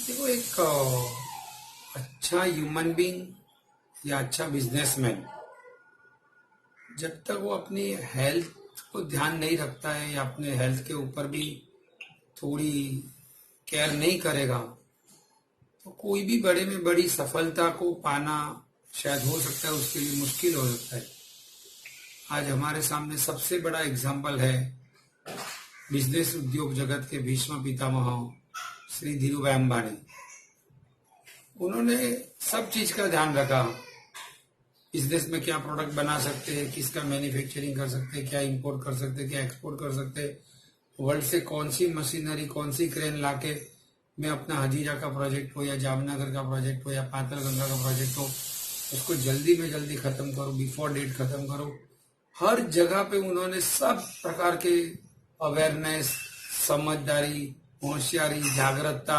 देखो एक अच्छा ह्यूमन बीइंग या अच्छा बिजनेसमैन जब तक वो अपनी हेल्थ को ध्यान नहीं रखता है या अपने हेल्थ के ऊपर भी थोड़ी केयर नहीं करेगा तो कोई भी बड़े में बड़ी सफलता को पाना शायद हो सकता है उसके लिए मुश्किल हो सकता है। आज हमारे सामने सबसे बड़ा एग्जाम्पल है बिजनेस उद्योग जगत के भीष्म पितामह श्री धीरू भाई अंबानी। उन्होंने सब चीज का ध्यान रखा, बिजनेस में क्या प्रोडक्ट बना सकते हैं, किसका मैन्युफैक्चरिंग कर सकते हैं, क्या इंपोर्ट कर सकते हैं, क्या एक्सपोर्ट कर सकते हैं, वर्ल्ड से कौन सी मशीनरी कौन सी क्रेन लाके मैं अपना हजीरा का प्रोजेक्ट हो या जामनगर का प्रोजेक्ट हो या पातालगंगा का प्रोजेक्ट हो उसको जल्दी में जल्दी खत्म करो, बिफोर डेट खत्म करो। हर जगह पे उन्होंने सब प्रकार के अवेयरनेस, समझदारी, होशियारी, जागरूकता,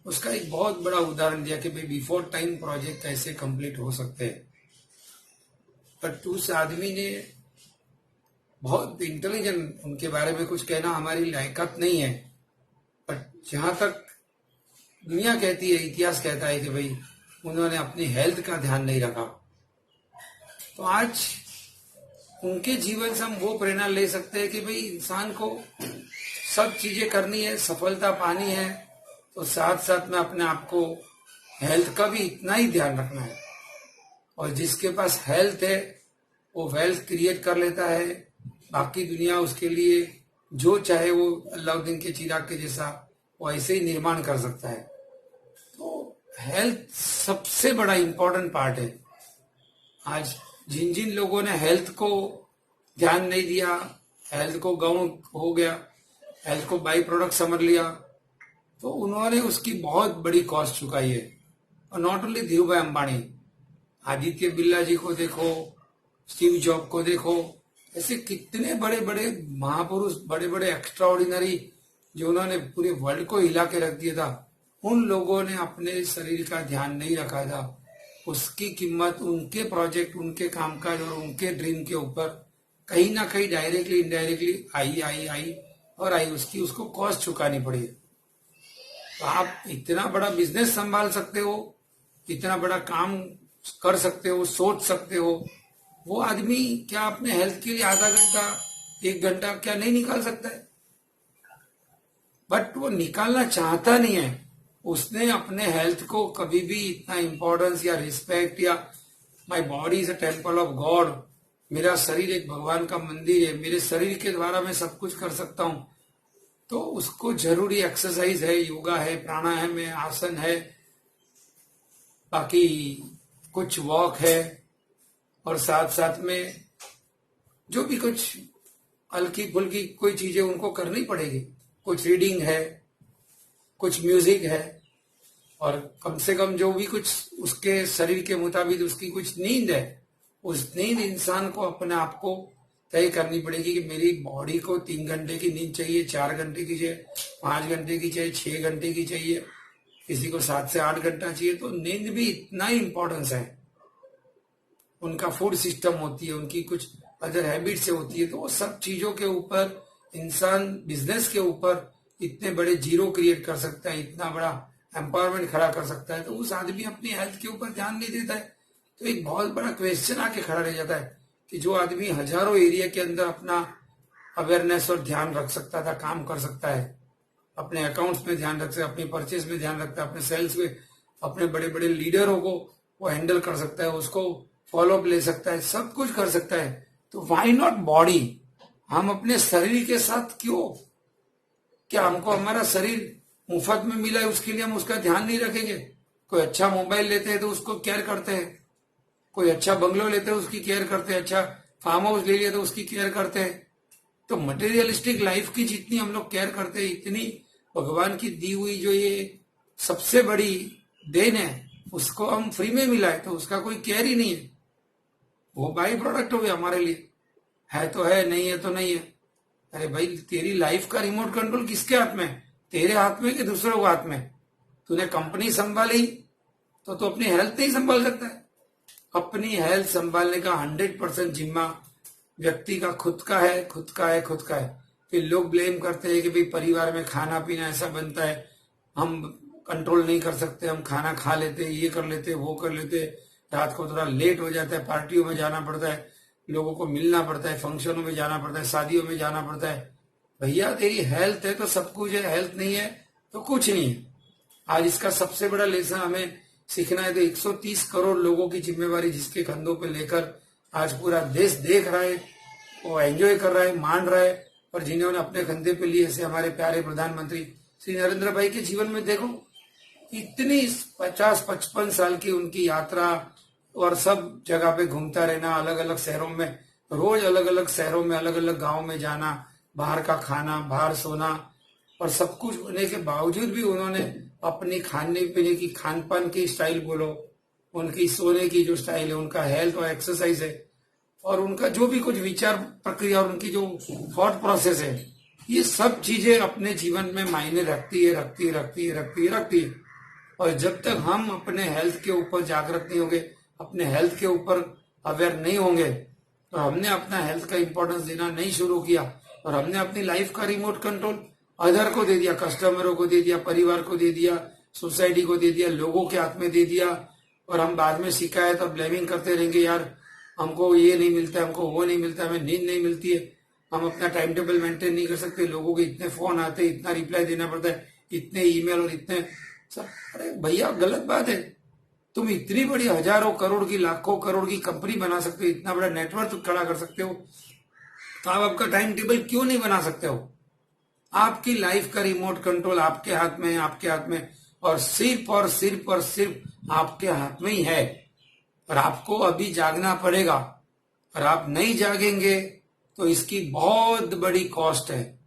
उसका एक बहुत बड़ा उदाहरण दिया कि भाई बिफोर टाइम प्रोजेक्ट कैसे कंप्लीट हो सकते हैं। बट उस आदमी ने बहुत इंटेलिजेंट, उनके बारे में कुछ कहना हमारी लायकात नहीं है, बट जहां तक दुनिया कहती है, इतिहास कहता है कि भाई उन्होंने अपनी हेल्थ का ध्यान नहीं रखा। तो आज उनके जीवन से हम वो प्रेरणा ले सकते हैं कि भाई इंसान को सब चीजें करनी है, सफलता पानी है, तो साथ साथ में अपने आप को हेल्थ का भी इतना ही ध्यान रखना है। और जिसके पास हेल्थ है वो वेल्थ क्रिएट कर लेता है, बाकी दुनिया उसके लिए जो चाहे वो अलाउद्दीन के चिराग के जैसा वो ऐसे ही निर्माण कर सकता है। तो हेल्थ सबसे बड़ा इंपॉर्टेंट पार्ट है। आज जिन जिन लोगों ने हेल्थ को ध्यान नहीं दिया, हेल्थ को गौण हो गया, हेल्थ को बाई प्रोडक्ट समझ लिया, तो उन्होंने उसकी बहुत बड़ी कॉस्ट चुकाई है। और नॉट ओनली धीरू भाई अंबानी, आदित्य बिरला जी को देखो, स्टीव जॉब को देखो, ऐसे कितने बड़े बड़े महापुरुष, बड़े बड़े एक्स्ट्राऑर्डिनरी जो उन्होंने पूरे वर्ल्ड को हिला के रख दिया था, उन लोगों ने अपने शरीर का ध्यान नहीं रखा था। उसकी कीमत उनके प्रोजेक्ट, उनके कामकाज और उनके ड्रीम के ऊपर कहीं ना कहीं डायरेक्टली इनडायरेक्टली आई, उसकी उसको कॉस्ट चुकानी पड़ी। तो आप इतना बड़ा बिजनेस संभाल सकते हो, इतना बड़ा काम कर सकते हो, सोच सकते हो, वो आदमी क्या अपने हेल्थ के लिए आधा घंटा, एक घंटा क्या नहीं निकाल सकता है? बट वो निकालना चाहता नहीं है। उसने अपने हेल्थ को कभी भी इतना इंपॉर्टेंस या रिस्पेक्ट या my body is a temple of God, मेरा शरीर एक भगवान का मंदिर है, मेरे शरीर के द्वारा मैं सब कुछ कर सकता हूं, तो उसको जरूरी एक्सरसाइज है, योगा है, प्राणायाम है, आसन है, बाकी कुछ वॉक है, और साथ साथ में जो भी कुछ हल्की फुल्की कोई चीजें उनको करनी पड़ेगी। कुछ रीडिंग है, कुछ म्यूजिक है, और कम से कम जो भी कुछ उसके शरीर के मुताबिक उसकी कुछ नींद है, उस नींद इंसान को अपने आप को तय करनी पड़ेगी कि मेरी बॉडी को 3 घंटे की नींद चाहिए, 4 घंटे की चाहिए, 5 घंटे की चाहिए, 6 घंटे की चाहिए, किसी को 7 से 8 घंटा चाहिए। तो नींद भी इतना ही इंपॉर्टेंस है। उनका फूड सिस्टम होती है, उनकी कुछ अदर हैबिट से होती है, तो वो सब चीजों के ऊपर इंसान बिजनेस के ऊपर इतने बड़े जीरो क्रिएट कर सकता है, इतना बड़ा एम्पावरमेंट खड़ा कर सकता है। तो उस आदमी अपनी हेल्थ के ऊपर ध्यान नहीं देता है। तो एक बहुत बड़ा क्वेश्चन आके खड़ा रह जाता है कि जो आदमी हजारों एरिया के अंदर अपना अवेयरनेस और ध्यान रख सकता था, काम कर सकता है, अपने अकाउंट्स में ध्यान रख सकता है, अपनी परचेज में ध्यान रखता है, अपने सेल्स में अपने बड़े बड़े लीडरों को वो हैंडल कर सकता है, उसको फॉलो अप ले सकता है, सब कुछ कर सकता है, तो व्हाई नॉट बॉडी? हम अपने शरीर के साथ क्यों, क्या हमको हमारा शरीर मुफ्त में मिला है उसके लिए हम उसका ध्यान नहीं रखेंगे? कोई अच्छा मोबाइल लेते हैं तो उसको केयर करते हैं, कोई अच्छा बंगलो लेते हैं उसकी केयर करते हैं, अच्छा फार्म हाउस ले लिया तो उसकी केयर करते हैं। तो मटेरियलिस्टिक लाइफ की जितनी हम लोग केयर करते हैं, इतनी भगवान की दी हुई जो ये सबसे बड़ी देन है, उसको हम फ्री में मिला है तो उसका कोई केयर ही नहीं है। वो बाई प्रोडक्ट हो गया हमारे लिए, है तो है, नहीं है तो नहीं है। अरे भाई, तेरी लाइफ का रिमोट कंट्रोल किसके हाथ में? तेरे हाथ में कि दूसरों के हाथ में? तूने कंपनी संभाली तो तू अपनी हेल्थ नहीं संभाल सकता है। अपनी हेल्थ संभालने का 100% जिम्मा व्यक्ति का खुद का है, खुद का है, खुद का है। फिर लोग ब्लेम करते हैं कि भाई परिवार में खाना पीना ऐसा बनता है, हम कंट्रोल नहीं कर सकते, हम खाना खा लेते, ये कर लेते, वो कर लेते, रात को थोड़ा लेट हो जाता है, पार्टियों में जाना पड़ता है, लोगों को मिलना पड़ता है, फंक्शनों में जाना पड़ता है, शादियों में जाना पड़ता है। भैया तेरी हेल्थ है तो सब कुछ है, हेल्थ नहीं है तो कुछ नहीं है। आज इसका सबसे बड़ा लेसन हमें सीखना है। तो 130 करोड़ लोगों की जिम्मेवारी जिसके कंधों पे लेकर आज पूरा देश देख रहा है, वो एंजॉय कर रहा है, मान रहा है, और जिन्होंने अपने कंधे पे लिए, ऐसे हमारे प्यारे प्रधानमंत्री श्री नरेंद्र भाई के जीवन में देखो, इतनी 50-55 साल की उनकी यात्रा, और सब जगह पे घूमता रहना, अलग अलग शहरों में, रोज अलग अलग शहरों में, अलग अलग गांव में जाना, बाहर का खाना, बाहर सोना, और सब कुछ होने के बावजूद भी उन्होंने अपनी खाने पीने की, खान पान की स्टाइल बोलो, उनकी सोने की जो स्टाइल है, उनका हेल्थ और एक्सरसाइज है, और उनका जो भी कुछ विचार प्रक्रिया और उनकी जो थॉट प्रोसेस है, ये सब चीजें अपने जीवन में मायने रखती है। और जब तक हम अपने हेल्थ के ऊपर जागृत नहीं होंगे, अपने हेल्थ के ऊपर अवेयर नहीं होंगे, तो हमने अपना हेल्थ का इंपॉर्टेंस देना नहीं शुरू किया, और हमने अपनी लाइफ का रिमोट कंट्रोल अदर को दे दिया, कस्टमरों को दे दिया, परिवार को दे दिया, सोसाइटी को दे दिया, लोगों के हाथ में दे दिया, और हम बाद में शिकायत और ब्लेमिंग करते रहेंगे, यार हमको ये नहीं मिलता, हमको वो नहीं मिलता, हमें नींद नहीं मिलती है, हम अपना टाइम टेबल मेंटेन नहीं कर सकते, लोगों के इतने फोन आते हैं, इतना रिप्लाई देना पड़ता है, इतने ईमेल और इतने सब। अरे भैया गलत बात है। तुम इतनी बड़ी हजारों करोड़ की, लाखों करोड़ की कंपनी बना सकते हो, इतना बड़ा नेटवर्क खड़ा कर सकते हो, तो आप आपका टाइम टेबल क्यों नहीं बना सकते हो? आपकी लाइफ का रिमोट कंट्रोल आपके हाथ में है, आपके हाथ में, और सिर्फ आपके हाथ में ही है। और आपको अभी जागना पड़ेगा, और आप नहीं जागेंगे तो इसकी बहुत बड़ी कॉस्ट है।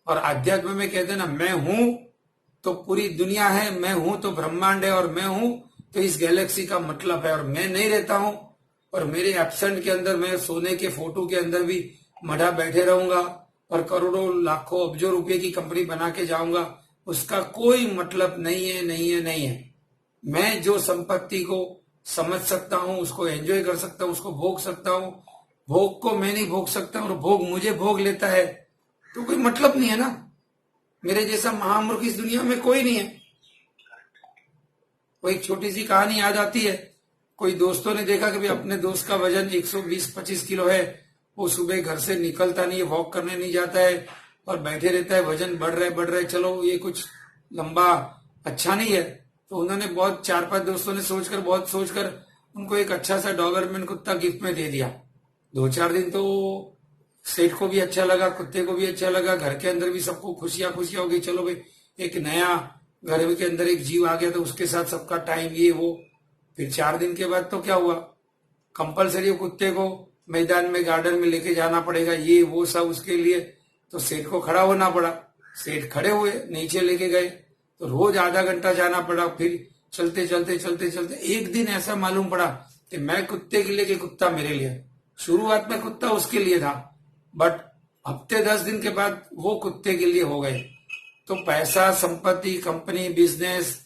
और अध्यात्म में कहते हैं ना, मैं हूं तो पूरी दुनिया है, मैं हूं तो ब्रह्मांड है, और मैं हूं तो इस गैलेक्सी का मतलब है, और मैं नहीं रहता हूं, और मेरे एब्सेंट के अंदर, मैं सोने के फोटो के अंदर भी मढ़ा बैठे रहूंगा, और करोड़ों लाखों अब्जों रुपए की कंपनी बना के जाऊंगा, उसका कोई मतलब नहीं है। मैं जो संपत्ति को समझ सकता हूं, उसको एंजॉय कर सकता हूं, उसको भोग सकता हूं, भोग को मैं नहीं भोग सकता और भोग मुझे भोग लेता है, तो कोई मतलब नहीं है ना। मेरे जैसा महामूर्ख इस दुनिया में कोई नहीं है। वो एक छोटी सी कहानी याद आती है, कोई दोस्तों ने देखा कि भाई अपने दोस्त का वजन 120-25 किलो है, वो सुबह घर से निकलता नहीं है, वॉक करने नहीं जाता है, और बैठे रहता है, वजन बढ़ रहा है, चलो ये कुछ लंबा अच्छा नहीं है। तो उन्होंने बहुत 4-5 दोस्तों ने सोचकर उनको एक अच्छा सा डॉबरमैन कुत्ता गिफ्ट में दे दिया। 2-4 दिन तो सेठ को भी अच्छा लगा, कुत्ते को भी अच्छा लगा, घर के अंदर भी सबको खुशियां हो गई, चलो भाई एक नया घर के अंदर एक जीव आ गया, तो उसके साथ सबका टाइम ये वो। फिर 4 दिन के बाद तो क्या हुआ, कंपलसरी कुत्ते को मैदान में, गार्डन में लेके जाना पड़ेगा, ये वो सब उसके लिए। तो सेठ को खड़ा होना पड़ा, सेठ खड़े हुए, नीचे लेके गए, तो रोज आधा घंटा जाना पड़ा। फिर चलते एक दिन ऐसा मालूम पड़ा कि मैं कुत्ते के लिए कि कुत्ता मेरे लिए। शुरुआत में कुत्ता उसके लिए था, बट हफ्ते 10 दिन के बाद वो कुत्ते के लिए हो गए। तो पैसा, संपत्ति, कंपनी, बिजनेस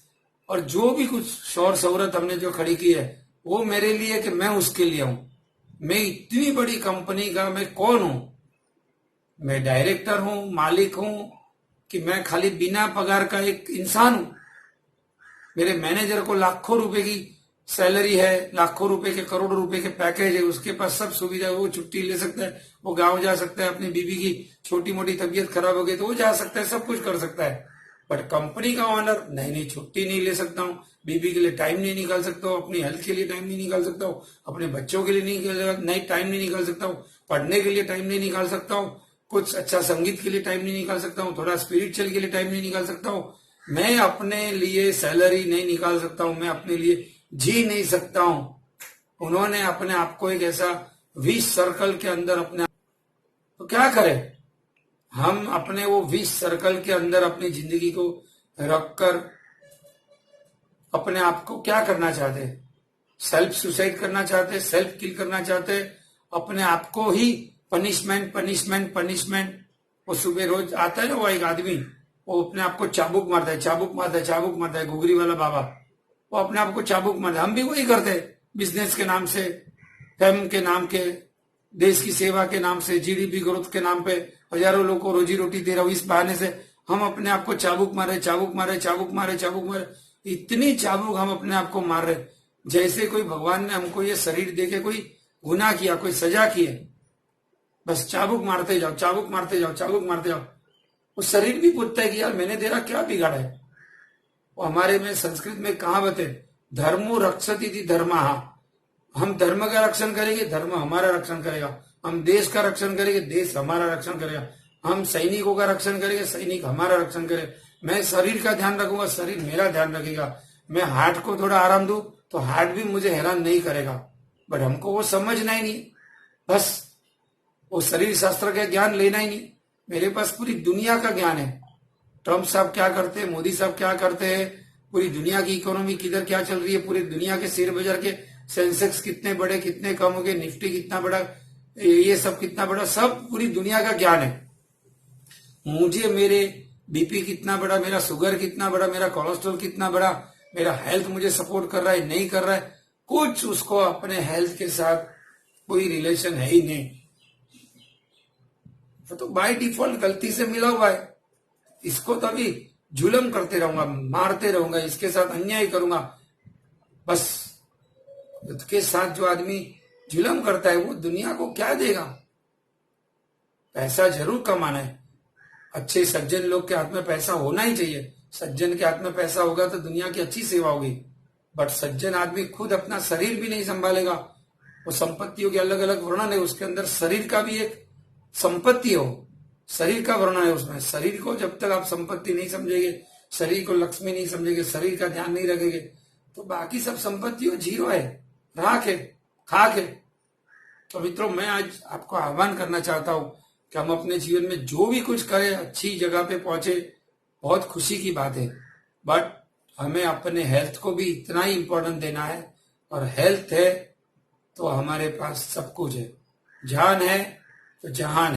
और जो भी कुछ शौहर शोहरत हमने जो खड़ी की है, वो मेरे लिए कि मैं उसके लिए हूं। मैं इतनी बड़ी कंपनी का मैं कौन हूं? मैं डायरेक्टर हूं, मालिक हूं, कि मैं खाली बिना पगार का एक इंसान हूं? मेरे मैनेजर को लाखों रुपए की सैलरी है, लाखों रुपए के, करोड़ों रुपए के पैकेज है, उसके पास सब सुविधा है, वो छुट्टी ले सकता है, वो गांव जा सकता है, अपनी बीवी की छोटी मोटी तबीयत खराब हो गई तो वो जा सकता है, सब कुछ कर सकता है। बट कंपनी का ऑनर नहीं, छुट्टी नहीं ले सकता हूँ, बीबी के लिए टाइम नहीं निकाल सकता हूँ, अपनी हेल्थ के लिए टाइम नहीं निकाल सकता हूँ, अपने बच्चों के लिए टाइम नहीं निकाल सकता हूँ, पढ़ने के लिए टाइम नहीं निकाल सकता हूँ, कुछ अच्छा संगीत के लिए टाइम नहीं निकाल सकता हूँ, थोड़ा स्पिरिचुअल के लिए टाइम नहीं निकाल सकता हूँ, मैं अपने लिए सैलरी नहीं निकाल सकता हूँ, मैं अपने लिए जी नहीं सकता हूं। उन्होंने अपने आप को एक ऐसा विश सर्कल के अंदर अपने, तो क्या करें हम? अपने वो विश सर्कल के अंदर अपनी जिंदगी को रखकर अपने आप को क्या करना चाहते? सेल्फ सुसाइड करना चाहते, सेल्फ किल करना चाहते, अपने आप को ही पनिशमेंट। वो सुबह रोज आता है ना, वो एक आदमी, वो अपने आप को चाबुक मारता है, घुघरी वाला बाबा, वो अपने आप को चाबुक मारता है। हम भी वही करते हैं, बिजनेस के नाम से, फेम के नाम के, देश की सेवा के नाम से, जीडीपी ग्रोथ के नाम पे हजारों लोगों को रोजी रोटी दे रहा हूं, इस बहाने से हम अपने आप को चाबुक मारे, चाबुक मारे, चाबुक मारे, चाबुक मारे, इतनी चाबुक हम अपने आप को मार रहे जैसे कोई भगवान ने हमको ये शरीर देके कोई गुनाह किया, कोई सजा की है। बस चाबुक मारते जाओ, चाबुक मारते जाओ, चाबुक मारते जाओ। वो शरीर भी पूछता है कि यार मैंने तेरा क्या बिगाड़ा है। वो हमारे में संस्कृत में कहावत है, धर्मो रक्षति थी धर्मा। हम धर्म का रक्षण करेंगे, धर्म हमारा रक्षण करेगा। हम देश का रक्षण करेंगे, देश हमारा रक्षण करेगा। हम सैनिकों का रक्षण करेंगे, सैनिक हमारा रक्षण करेगा। मैं शरीर का ध्यान रखूंगा, शरीर मेरा ध्यान रखेगा। मैं हार्ट को थोड़ा आराम दूं तो हार्ट भी मुझे हैरान नहीं करेगा। बट हमको वो समझना ही नहीं, बस वो शरीर शास्त्र का ज्ञान लेना ही नहीं। मेरे पास पूरी दुनिया का ज्ञान है। ट्रम्प साहब क्या करते हैं, मोदी साहब क्या करते हैं, पूरी दुनिया की इकोनॉमी किधर क्या चल रही है, पूरी दुनिया के शेयर बाजार के सेंसेक्स कितने बड़े कितने कम हो गए, निफ्टी कितना बड़ा, ये सब कितना बड़ा, सब पूरी दुनिया का ज्ञान है। मुझे मेरे बीपी कितना बड़ा, मेरा शुगर कितना बड़ा, मेरा कोलेस्ट्रॉल कितना बड़ा, मेरा हेल्थ मुझे सपोर्ट कर रहा है नहीं कर रहा है, कुछ उसको अपने हेल्थ के साथ कोई रिलेशन है ही नहीं। तो बाय डिफॉल्ट गलती से मिला हुआ है, इसको तो अभी जुल्म करते रहूंगा, मारते रहूंगा, इसके साथ अन्याय करूंगा। बस उसके साथ जो आदमी जुल्म करता है वो दुनिया को क्या देगा। पैसा जरूर कमाना है, अच्छे सज्जन लोग के हाथ में पैसा होना ही चाहिए। सज्जन के हाथ में पैसा होगा तो दुनिया की अच्छी सेवा होगी। बट सज्जन आदमी खुद अपना शरीर भी नहीं संभालेगा। वो संपत्तियों के अलग अलग वर्णन है, उसके अंदर शरीर का भी एक संपत्ति हो, शरीर का वर्णन है उसमें। शरीर को जब तक आप संपत्ति नहीं समझेंगे, शरीर को लक्ष्मी नहीं समझेंगे, शरीर का ध्यान नहीं रखेंगे, तो बाकी सब संपत्ति जीरो है, राख है, खाक है। तो मित्रों, मैं आज आपको आह्वान करना चाहता हूं कि हम अपने जीवन में जो भी कुछ करें, अच्छी जगह पे पहुंचे, बहुत खुशी की बात है। बट हमें अपने हेल्थ को भी इतना ही इंपॉर्टेंट देना है। और हेल्थ है तो हमारे पास सब कुछ है, जान है तो जहान है।